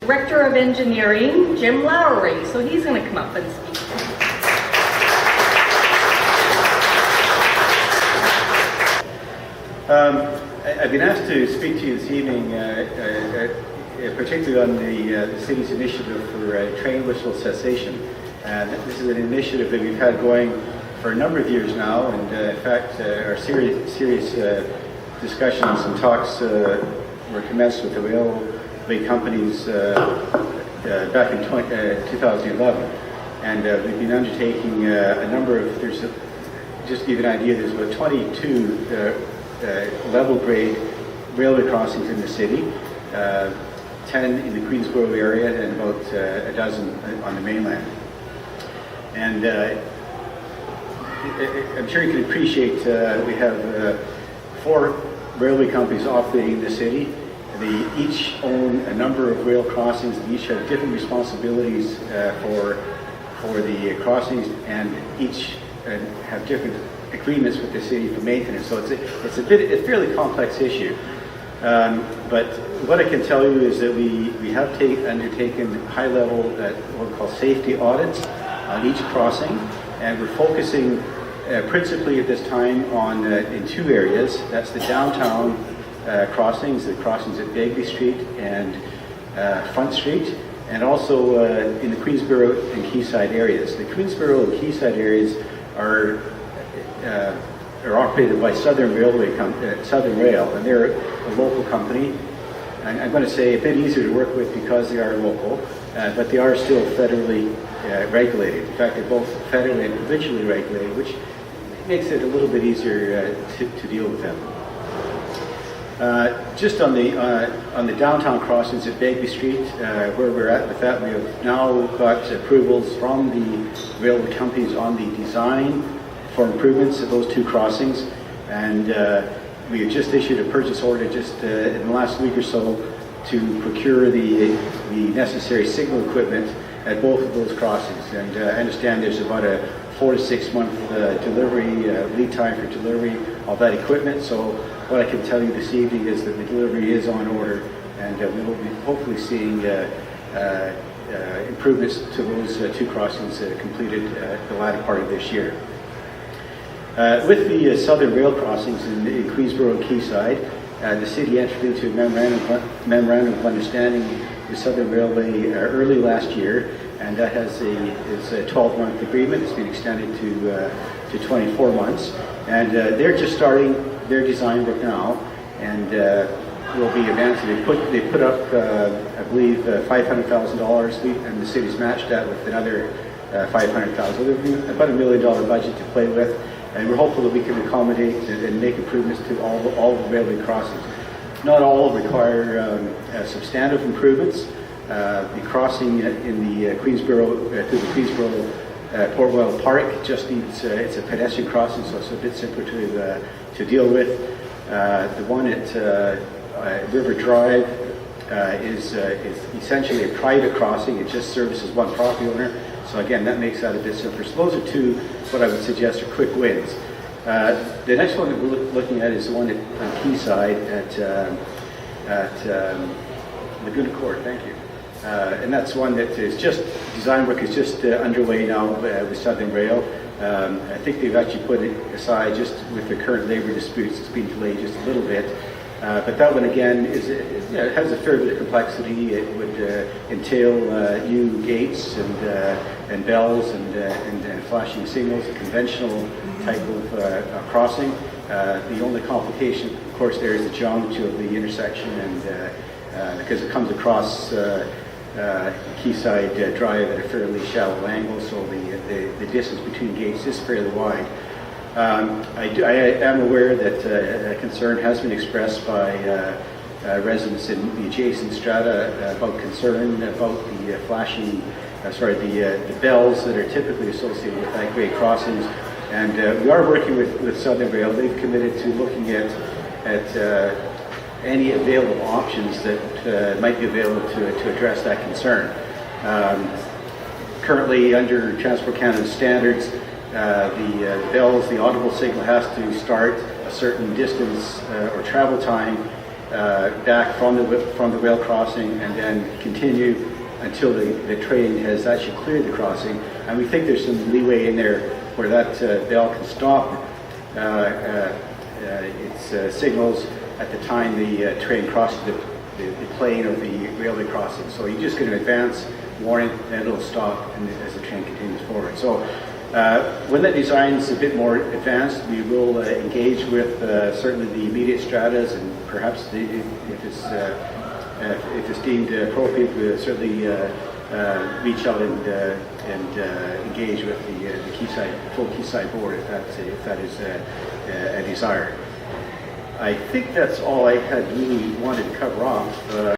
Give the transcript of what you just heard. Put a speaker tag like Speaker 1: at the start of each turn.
Speaker 1: Director of Engineering, Jim Lowrie. So he's going to come up and speak.
Speaker 2: I've been asked to speak to you this evening, particularly on the city's initiative for train+cessation. And this is an initiative that we've had going for a number of years now, and in fact, our serious discussions and talks were commenced with the railway companies back in 2011. And we've been undertaking a number of, just to give you an idea, there's about 22 level grade railway crossings in the city, 10 in the Queensboro area and about a dozen on the mainland. And I'm sure you can appreciate we have 4 railway companies operating in the city. They each own a number of rail crossings. They each have different responsibilities for the crossings, and each have different agreements with the city for maintenance. So it's a fairly complex issue. But what I can tell you is that we have undertaken high-level what we call safety audits on each crossing, and we're focusing principally at this time on in 2 areas. That's the downtown crossings, the crossings at Begley Street and Front Street, and also in the Queensboro and Quayside areas. The Queensboro and Quayside areas are operated by Southern Rail, and they're a local company. I'm going to say a bit easier to work with because they are local, but they are still federally regulated. In fact, they're both federally and provincially regulated, which makes it a little bit easier to deal with them. Just on the downtown crossings at Begley Street, where we're at with that, we have now got approvals from the railway companies on the design for improvements of those 2 crossings, and we have just issued a purchase order just in the last week or so to procure the necessary signal equipment at both of those crossings. And I understand there's about a 4 to 6 month delivery lead time for delivery of that equipment. So what I can tell you this evening is that the delivery is on order, and we will be hopefully seeing improvements to those 2 crossings completed the latter part of this year. With the Southern Rail crossings in Queensboro and Quayside, the city entered into a memorandum of understanding with Southern Railway early last year, and that is a 12-month agreement. It's been extended to 24 months, and they're just starting their design work now, and will be advancing. They put up, I believe, $500,000, and the city's matched that with another $500,000. There's about $1 million budget to play with. And we're hopeful that we can accommodate and make improvements to all the railway crossings. Not all require substantive improvements. The crossing in the Queensboro to the Queensboro Port Royal Park just needs it's a pedestrian crossing, so it's a bit simpler to deal with. The one at River Drive is essentially a private crossing. It just services one property owner. So again, that makes that a bit simpler. So those are 2 what I would suggest are quick wins. The next one that we're looking at is the one at Quayside at Laguna Court. Thank you. And that's one that is just, design work is just underway now with Southern Rail. I think they've actually put it aside just with the current labor disputes. It's been delayed just a little bit. But that one again it has a fair bit of complexity. It would entail new gates and bells and flashing signals, a conventional type of crossing. The only complication, of course, there is the geometry of the intersection, and because it comes across Quayside Drive at a fairly shallow angle, so the distance between gates is fairly wide. I am aware that a concern has been expressed by residents in the adjacent strata about concern about the flashing, the bells that are typically associated with that grade crossings. And we are working with Southern Rail. They've committed to looking at any available options that might be available to address that concern. Currently, under Transport Canada standards, the bells, the audible signal has to start a certain distance or travel time back from the rail crossing and then continue until the train has actually cleared the crossing. And we think there's some leeway in there where that bell can stop its signals at the time the train crosses the plane of the railway crossing. So you're just going to advance, warn it, then it'll stop and as the train continues forward. So when that design is a bit more advanced, we will engage with certainly the immediate stratas, and perhaps if it's deemed appropriate, we'll certainly reach out and engage with the full Quayside board if that is a desire. I think that's all I had really wanted to cover off.